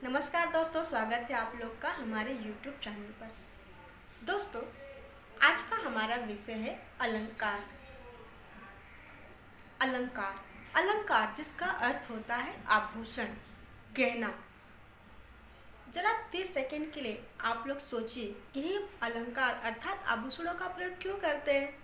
नमस्कार दोस्तों, स्वागत है आप लोग का हमारे YouTube चैनल पर। दोस्तों, आज का हमारा विषय है अलंकार। अलंकार अलंकार जिसका अर्थ होता है आभूषण, गहना। जरा 30 सेकंड के लिए आप लोग सोचिए कि ये अलंकार अर्थात आभूषणों का प्रयोग क्यों करते हैं।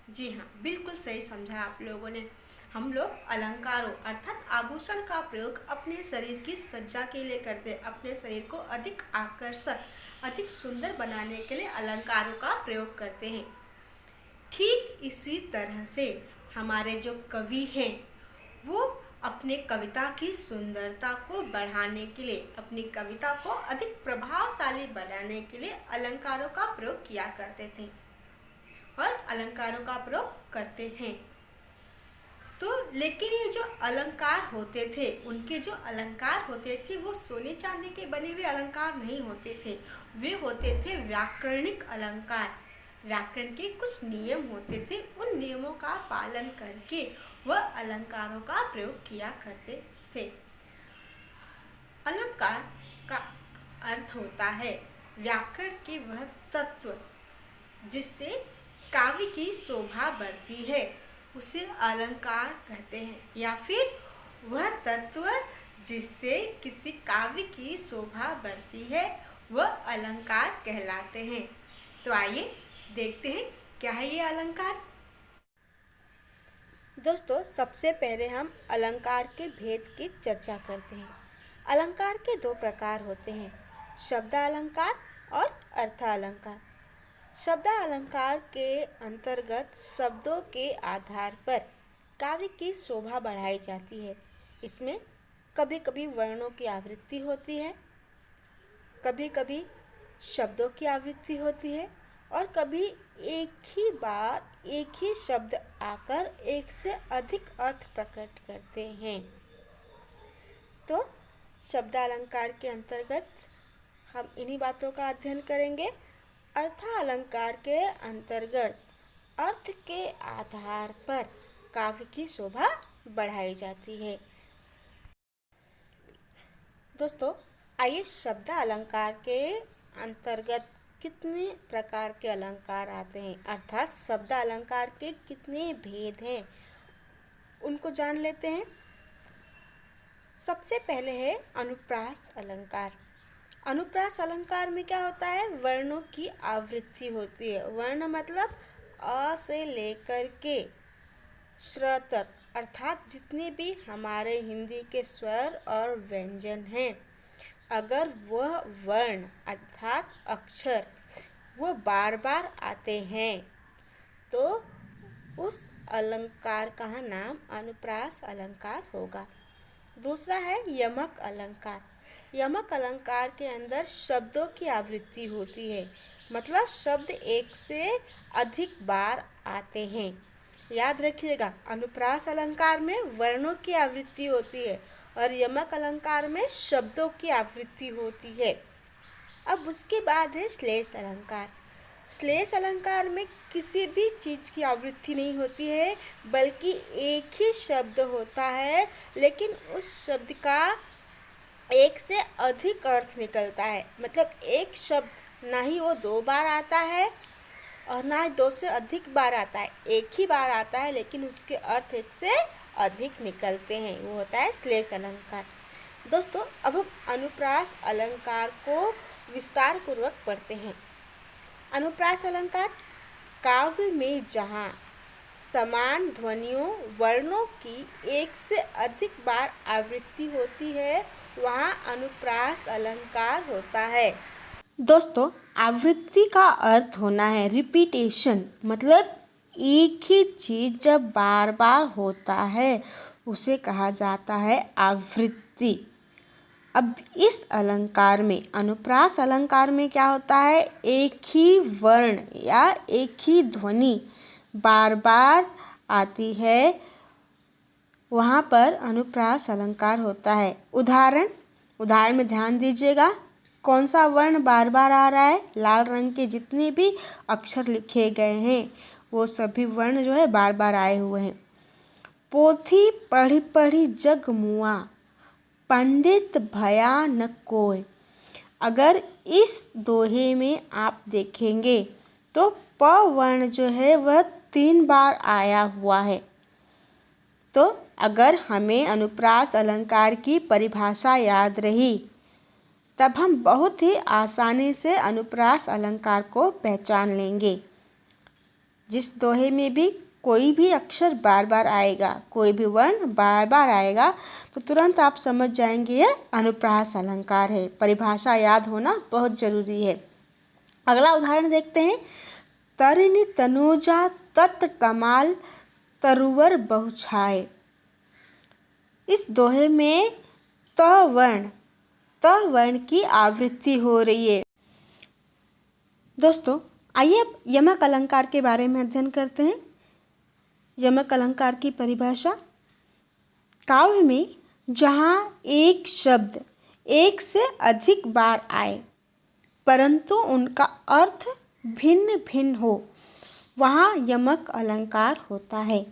जी हाँ, बिल्कुल सही समझा आप लोगों ने। हम लोग अलंकारों अर्थात आभूषण का प्रयोग अपने शरीर की सज्जा के लिए करते हैं। अपने शरीर को अधिक आकर्षक, अधिक सुंदर बनाने के लिए अलंकारों का प्रयोग करते हैं। ठीक इसी तरह से हमारे जो कवि हैं वो अपने कविता की सुंदरता को बढ़ाने के लिए, अपनी कविता को अधिक प्रभावशाली बनाने के लिए अलंकारों का प्रयोग किया करते थे और अलंकारों का प्रयोग करते हैं। तो लेकिन ये जो अलंकार होते थे, उनके जो अलंकार होते थे वो सोने चांदी के बने हुए अलंकार नहीं होते थे। वे होते थे व्याकरणिक अलंकार। व्याकरण के कुछ नियम होते थे, उन नियमों का पालन करके वह अलंकारों का प्रयोग किया करते थे। अलंकार का अर्थ होता है व्याकरण के वह तत्व जिससे काव्य की शोभा बढ़ती है, उसे अलंकार कहते हैं, या फिर वह तत्व जिससे किसी काव्य की शोभा बढ़ती है वह अलंकार कहलाते हैं। तो आइए देखते हैं क्या है ये अलंकार। दोस्तों, सबसे पहले हम अलंकार के भेद की चर्चा करते हैं। अलंकार के दो प्रकार होते हैं, शब्दालंकार और अर्थालंकार। शब्दालंकार के अंतर्गत शब्दों के आधार पर काव्य की शोभा बढ़ाई जाती है। इसमें कभी कभी वर्णों की आवृत्ति होती है, कभी कभी शब्दों की आवृत्ति होती है और कभी एक ही बार एक ही शब्द आकर एक से अधिक अर्थ प्रकट करते हैं। तो शब्दालंकार के अंतर्गत हम इन्हीं बातों का अध्ययन करेंगे। अर्थालंकार के अंतर्गत अर्थ के आधार पर काव्य की शोभा बढ़ाई जाती है। दोस्तों, आइए शब्दालंकार के अंतर्गत कितने प्रकार के अलंकार आते हैं अर्थात शब्दालंकार के कितने भेद हैं उनको जान लेते हैं। सबसे पहले है अनुप्रास अलंकार। अनुप्रास अलंकार में क्या होता है, वर्णों की आवृत्ति होती है। वर्ण मतलब अ से लेकर के श्र तक, अर्थात जितने भी हमारे हिंदी के स्वर और व्यंजन हैं, अगर वह वर्ण अर्थात अक्षर वो बार बार आते हैं तो उस अलंकार का नाम अनुप्रास अलंकार होगा। दूसरा है यमक अलंकार। यमक अलंकार के अंदर शब्दों की आवृत्ति होती है, मतलब शब्द एक से अधिक बार आते हैं। याद रखिएगा, अनुप्रास अलंकार में वर्णों की आवृत्ति होती है और यमक अलंकार में शब्दों की आवृत्ति होती है। अब उसके बाद है श्लेष अलंकार। श्लेष अलंकार में किसी भी चीज़ की आवृत्ति नहीं होती है, बल्कि एक ही शब्द होता है, लेकिन उस शब्द का एक से अधिक अर्थ निकलता है। मतलब एक शब्द ना ही वो दो बार आता है और ना ही दो से अधिक बार आता है, एक ही बार आता है, लेकिन उसके अर्थ एक से अधिक निकलते हैं, वो होता है श्लेष अलंकार। दोस्तों, अब हम अनुप्रास अलंकार को विस्तार पूर्वक पढ़ते हैं। अनुप्रास अलंकार काव्य में जहाँ समान ध्वनियों वर्णों की एक से अधिक बार आवृत्ति होती है वहाँ अनुप्रास अलंकार होता है। दोस्तों, आवृत्ति का अर्थ होना है रिपीटेशन, मतलब एक ही चीज़ जब बार बार होता है उसे कहा जाता है आवृत्ति। अब इस अलंकार में, अनुप्रास अलंकार में क्या होता है, एक ही वर्ण या एक ही ध्वनि बार बार आती है, वहाँ पर अनुप्रास अलंकार होता है। उदाहरण में ध्यान दीजिएगा, कौन सा वर्ण बार बार आ रहा है, लाल रंग के जितने भी अक्षर लिखे गए हैं वो सभी वर्ण जो है बार बार आए हुए हैं। पोथी पढ़ी पढ़ी जग मुआ, पंडित भया न कोय। अगर इस दोहे में आप देखेंगे तो प वर्ण जो है वह 3 बार आया हुआ है। तो अगर हमें अनुप्रास अलंकार की परिभाषा याद रही तब हम बहुत ही आसानी से अनुप्रास अलंकार को पहचान लेंगे। जिस दोहे में भी कोई भी अक्षर बार बार आएगा, कोई भी वर्ण बार बार आएगा, तो तुरंत आप समझ जाएंगे यह अनुप्रास अलंकार है। परिभाषा याद होना बहुत ज़रूरी है। अगला उदाहरण देखते हैं। तरिनि तनूजा तत कमाल तरुवर बहुछाए। इस दोहे में त वर्ण की आवृत्ति हो रही है। दोस्तों आइए अब यमक अलंकार के बारे में अध्ययन करते हैं। यमक अलंकार की परिभाषा। काव्य में जहाँ एक शब्द एक से अधिक बार आए परंतु उनका अर्थ भिन्न भिन्न हो, वहाँ यमक अलंकार होता है।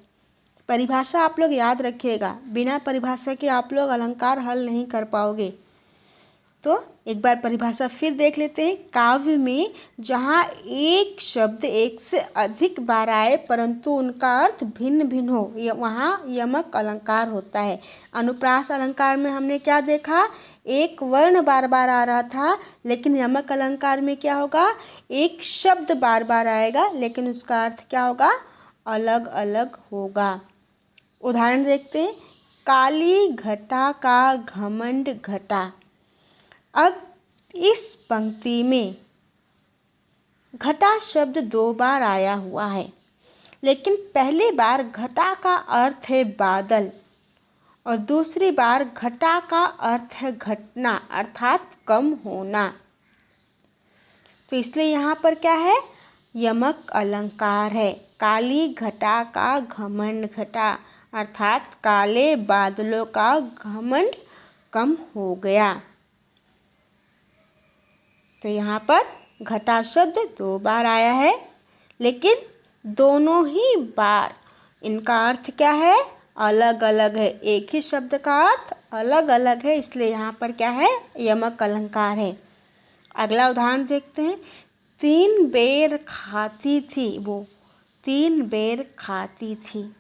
परिभाषा आप लोग याद रखिएगा, बिना परिभाषा के आप लोग अलंकार हल नहीं कर पाओगे। तो एक बार परिभाषा फिर देख लेते हैं। काव्य में जहाँ एक शब्द एक से अधिक बार आए परंतु उनका अर्थ भिन्न भिन्न हो, वहाँ यमक अलंकार होता है। अनुप्रास अलंकार में हमने क्या देखा, एक वर्ण बार बार आ रहा था, लेकिन यमक अलंकार में क्या होगा, एक शब्द बार बार आएगा लेकिन उसका अर्थ क्या होगा, अलग अलग होगा। उदाहरण देखते हैं। काली घटा का घमंड घटा। अब इस पंक्ति में घटा शब्द 2 बार आया हुआ है, लेकिन पहली बार घटा का अर्थ है बादल और दूसरी बार घटा का अर्थ है घटना अर्थात कम होना। तो इसलिए यहाँ पर क्या है, यमक अलंकार है। काली घटा का घमंड घटा अर्थात काले बादलों का घमंड कम हो गया। तो यहाँ पर घटा शब्द 2 बार आया है, लेकिन दोनों ही बार इनका अर्थ क्या है, अलग अलग है। एक ही शब्द का अर्थ अलग अलग है, इसलिए यहाँ पर क्या है, यमक अलंकार है। अगला उदाहरण देखते हैं। 3 बेर खाती थी वो, 3 बेर खाती थी।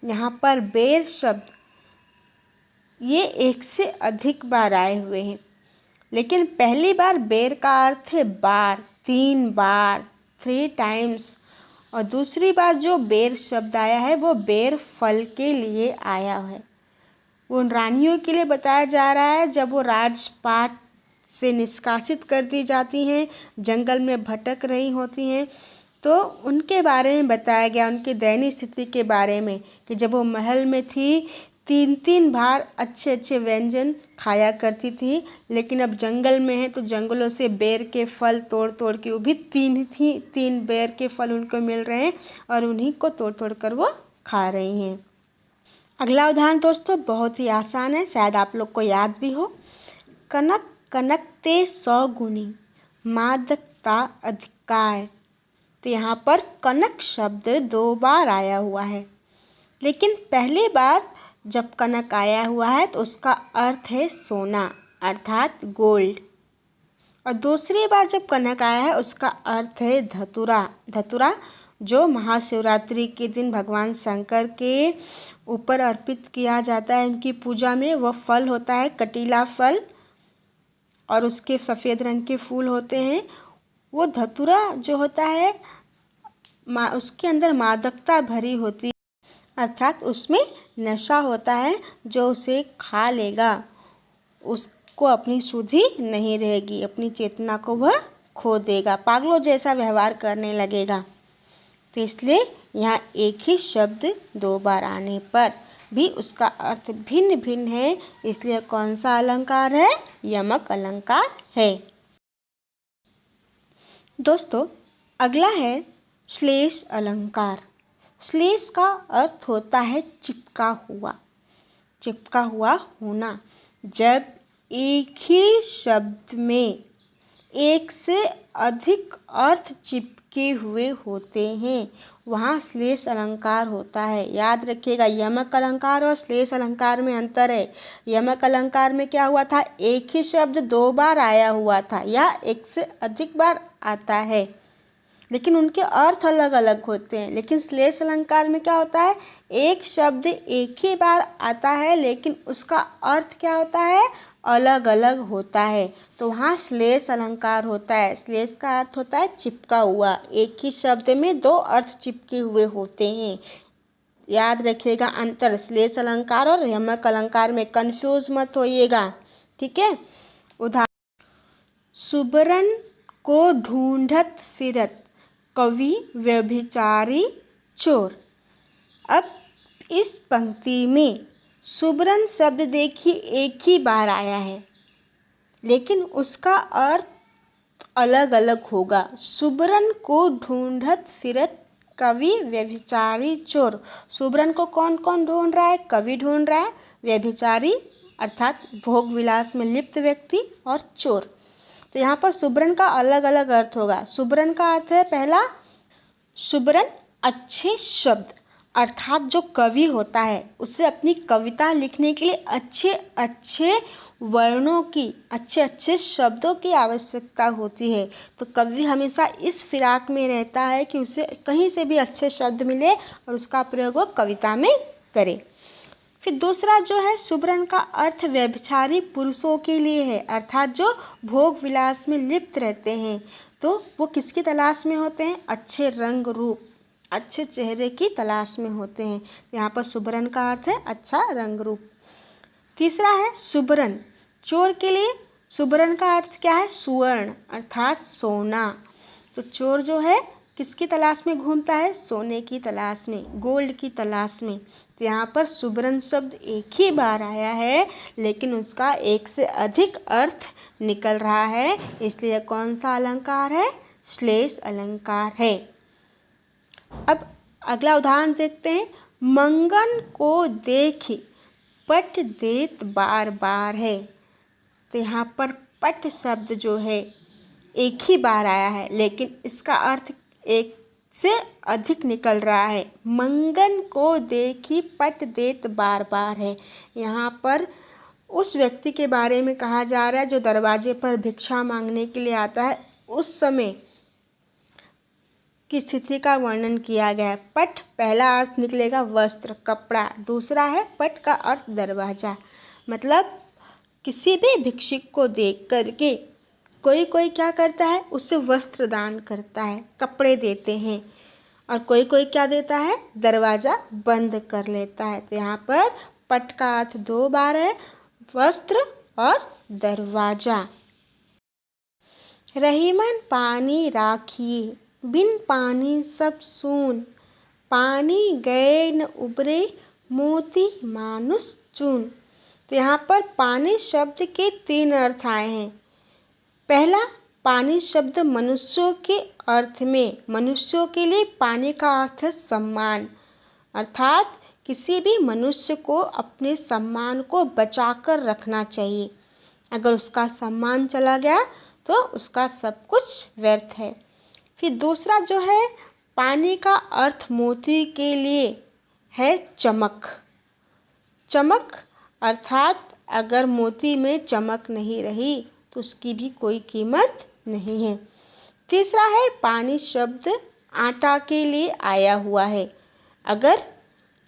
यहाँ पर बेर शब्द ये एक से अधिक बार आए हुए हैं, लेकिन पहली बार बेर का अर्थ है बार, 3 बार, 3 टाइम्स, और दूसरी बार जो बेर शब्द आया है वो बेर फल के लिए आया है। वो उन रानियों के लिए बताया जा रहा है जब वो राजपाट से निष्कासित कर दी जाती हैं, जंगल में भटक रही होती हैं, तो उनके बारे में बताया गया, उनकी दयनीय स्थिति के बारे में, कि जब वो महल में थी 3 बार अच्छे अच्छे व्यंजन खाया करती थी, लेकिन अब जंगल में है तो जंगलों से बेर के फल तोड़ तोड़ के, वो भी 3 बेर के फल उनको मिल रहे हैं और उन्हीं को तोड़ तोड़ कर वो खा रही हैं। अगला उदाहरण दोस्तों बहुत ही आसान है, शायद आप लोग को याद भी हो। कनक कनकते 100 गुनी मादकता अधिकाय। तो यहाँ पर कनक शब्द 2 बार आया हुआ है, लेकिन पहली बार जब कनक आया हुआ है तो उसका अर्थ है सोना अर्थात गोल्ड, और दूसरी बार जब कनक आया है उसका अर्थ है धतूरा। धतूरा जो महाशिवरात्रि के दिन भगवान शंकर के ऊपर अर्पित किया जाता है, उनकी पूजा में वह फल होता है, कटीला फल, और उसके सफ़ेद रंग के फूल होते हैं। वो धतूरा जो होता है उसके अंदर मादकता भरी होती है, अर्थात उसमें नशा होता है। जो उसे खा लेगा उसको अपनी सुधि नहीं रहेगी, अपनी चेतना को वह खो देगा, पागलों जैसा व्यवहार करने लगेगा। तो इसलिए यहाँ एक ही शब्द 2 बार आने पर भी उसका अर्थ भिन्न भिन्न है, इसलिए कौन सा अलंकार है, यमक अलंकार है। दोस्तों अगला है श्लेष अलंकार। श्लेष का अर्थ होता है चिपका हुआ होना। जब एक ही शब्द में एक से अधिक अर्थ चिपके चिपके हुए होते हैं, वहाँ श्लेष अलंकार होता है। याद रखिएगा, यमक अलंकार और श्लेष अलंकार में अंतर है। यमक अलंकार में क्या हुआ था, एक ही शब्द 2 बार आया हुआ था या एक से अधिक बार आता है, लेकिन उनके अर्थ अलग अलग होते हैं। लेकिन श्लेष अलंकार में क्या होता है, एक शब्द एक ही बार आता है लेकिन उसका अर्थ क्या होता है, अलग अलग होता है। तो वहाँ श्लेष अलंकार होता है। श्लेष का अर्थ होता है चिपका हुआ, एक ही शब्द में 2 अर्थ चिपके हुए होते हैं। याद रखिएगा अंतर श्लेष अलंकार और यमक अलंकार में, कंफ्यूज मत होइएगा, ठीक है। उदाहरण, सुबरन को ढूंढत फिरत कवि व्यभिचारी चोर। अब इस पंक्ति में सुबरन शब्द देखिए एक ही बार आया है, लेकिन उसका अर्थ अलग अलग होगा। सुबरन को ढूंढत फिरत कवि व्यभिचारी चोर। सुबरन को कौन कौन ढूंढ रहा है, कवि ढूंढ रहा है, व्यभिचारी अर्थात भोग विलास में लिप्त व्यक्ति, और चोर। तो यहाँ पर सुबरन का अलग अलग अर्थ होगा। सुबरन का अर्थ है, पहला, सुबरन अच्छे शब्द, अर्थात जो कवि होता है उसे अपनी कविता लिखने के लिए अच्छे अच्छे वर्णों की, अच्छे अच्छे शब्दों की आवश्यकता होती है। तो कवि हमेशा इस फिराक में रहता है कि उसे कहीं से भी अच्छे शब्द मिले और उसका प्रयोग वो कविता में करे। फिर दूसरा जो है, सुबरन का अर्थ व्यभिचारी पुरुषों के लिए है, अर्थात जो भोग विलास में लिप्त रहते हैं। तो वो किसकी तलाश में होते हैं, अच्छे रंग रूप, अच्छे चेहरे की तलाश में होते हैं। यहाँ पर सुबरन का अर्थ है अच्छा रंग रूप। तीसरा है सुबरन, चोर के लिए सुबरन का अर्थ क्या है, सुवर्ण अर्थात सोना। तो चोर जो है किसकी तलाश में घूमता है, सोने की तलाश में, गोल्ड की तलाश में। तो यहाँ पर सुबरन शब्द एक ही बार आया है लेकिन उसका एक से अधिक अर्थ निकल रहा है, इसलिए कौन सा अलंकार है, श्लेष अलंकार है। अब अगला उदाहरण देखते हैं। मंगन को देखी पट देत बार बार है। तो यहाँ पर पट शब्द जो है एक ही बार आया है लेकिन इसका अर्थ एक से अधिक निकल रहा है। मंगन को देखी पट देत बार बार है। यहाँ पर उस व्यक्ति के बारे में कहा जा रहा है जो दरवाजे पर भिक्षा मांगने के लिए आता है, उस समय की स्थिति का वर्णन किया गया है। पट पहला अर्थ निकलेगा वस्त्र, कपड़ा, दूसरा है पट का अर्थ दरवाजा। मतलब किसी भी भिक्षुक को देख करके कोई कोई क्या करता है, उससे वस्त्र दान करता है, कपड़े देते हैं, और कोई कोई क्या देता है, दरवाज़ा बंद कर लेता है। तो यहाँ पर पट का अर्थ 2 बार है, वस्त्र और दरवाजा। रहीमन पानी राखिए बिन पानी सब सून, पानी गए न उबरे मोती मानुष चून। तो यहाँ पर पानी शब्द के 3 अर्थ आए हैं। पहला, पानी शब्द मनुष्यों के अर्थ में, मनुष्यों के लिए पानी का अर्थ है सम्मान, अर्थात किसी भी मनुष्य को अपने सम्मान को बचाकर रखना चाहिए। अगर उसका सम्मान चला गया तो उसका सब कुछ व्यर्थ है। फिर दूसरा जो है, पानी का अर्थ मोती के लिए है चमक, चमक अर्थात अगर मोती में चमक नहीं रही तो उसकी भी कोई कीमत नहीं है। तीसरा है, पानी शब्द आटा के लिए आया हुआ है। अगर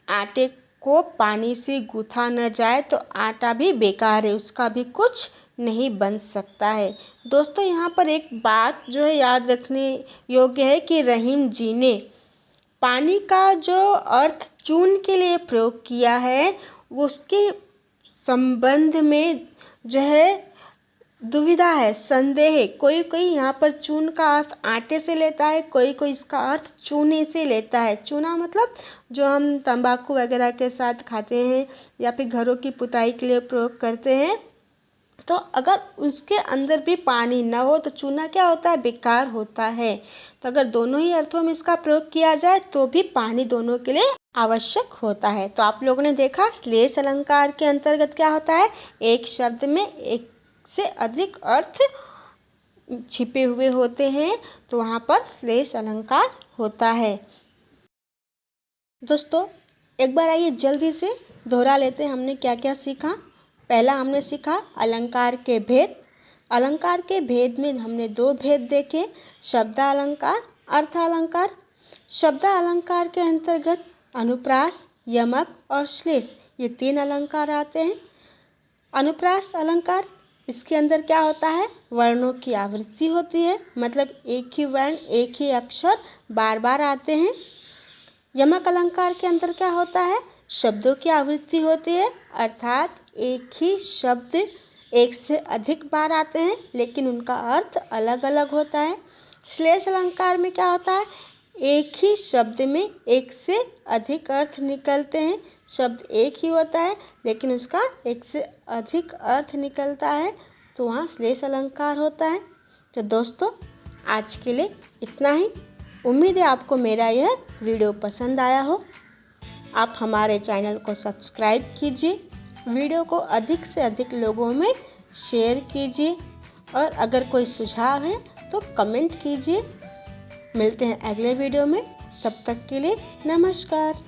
आटे को पानी से गूथा न जाए तो आटा भी बेकार है, उसका भी कुछ नहीं बन सकता है। दोस्तों यहाँ पर एक बात जो है याद रखने योग्य है कि रहीम जी ने पानी का जो अर्थ चून के लिए प्रयोग किया है वो उसके संबंध में जो है दुविधा है, संदेह है। कोई कोई यहाँ पर चून का अर्थ आटे से लेता है, कोई कोई इसका अर्थ चूने से लेता है। चूना मतलब जो हम तंबाकू वगैरह के साथ खाते हैं या फिर घरों की पुताई के लिए प्रयोग करते हैं। तो अगर उसके अंदर भी पानी न हो तो चूना क्या होता है, बेकार होता है। तो अगर दोनों ही अर्थों में इसका प्रयोग किया जाए तो भी पानी दोनों के लिए आवश्यक होता है। तो आप लोगों ने देखा श्लेष अलंकार के अंतर्गत क्या होता है, एक शब्द में एक से अधिक अर्थ छिपे हुए होते हैं तो वहाँ पर श्लेष अलंकार होता है। दोस्तों एक बार आइए जल्दी से दोहरा लेते हैं हमने क्या क्या सीखा। पहला हमने सीखा अलंकार के भेद। अलंकार के भेद में हमने दो भेद देखे, शब्दालंकार, अर्थालंकार। शब्दालंकार के अंतर्गत अनुप्रास, यमक और श्लेष ये तीन अलंकार आते हैं। अनुप्रास अलंकार, इसके अंदर क्या होता है, वर्णों की आवृत्ति होती है, मतलब एक ही वर्ण एक ही अक्षर बार बार आते हैं। यमक अलंकार के अंदर क्या होता है, शब्दों की आवृत्ति होती है, अर्थात एक ही शब्द एक से अधिक बार आते हैं लेकिन उनका अर्थ अलग अलग होता है। श्लेष अलंकार में क्या होता है, एक ही शब्द में एक से अधिक अर्थ निकलते हैं। शब्द एक ही होता है लेकिन उसका एक से अधिक अर्थ निकलता है, तो वहाँ श्लेष अलंकार होता है। तो दोस्तों आज के लिए इतना ही। उम्मीद है आपको मेरा यह वीडियो पसंद आया हो। आप हमारे चैनल को सब्सक्राइब कीजिए, वीडियो को अधिक से अधिक लोगों में शेयर कीजिए और अगर कोई सुझाव है तो कमेंट कीजिए। मिलते हैं अगले वीडियो में, तब तक के लिए नमस्कार।